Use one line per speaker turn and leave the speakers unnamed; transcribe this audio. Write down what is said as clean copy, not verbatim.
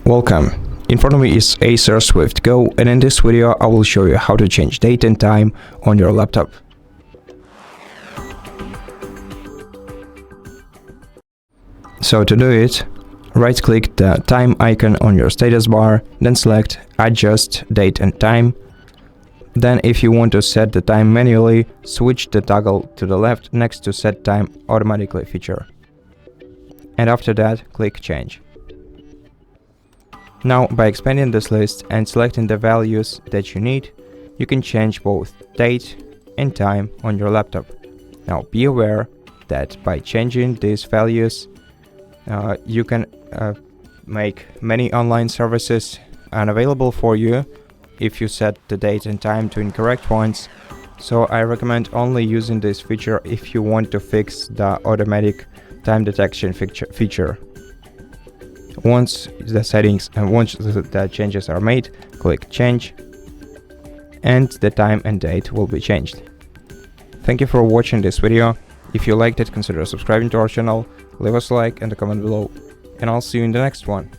Welcome. In front of me is ACER Swift Go, and in this video I will show you how to change date and time on your laptop. So to do it, right-click the time icon on your status bar, then select Adjust Date and Time. Then if you want to set the time manually, switch the toggle to the left next to Set Time Automatically feature. And after that, click Change. Now, by expanding this list and selecting the values that you need, you can change both date and time on your laptop. Now, be aware that by changing these values, you can make many online services unavailable for you if you set the date and time to incorrect ones. So I recommend only using this feature if you want to fix the automatic time detection feature. Once the changes are made, click Change, and the time and date will be changed. Thank you for watching this video. If you liked it, consider subscribing to our channel, leave us a like and a comment below, and I'll see you in the next one.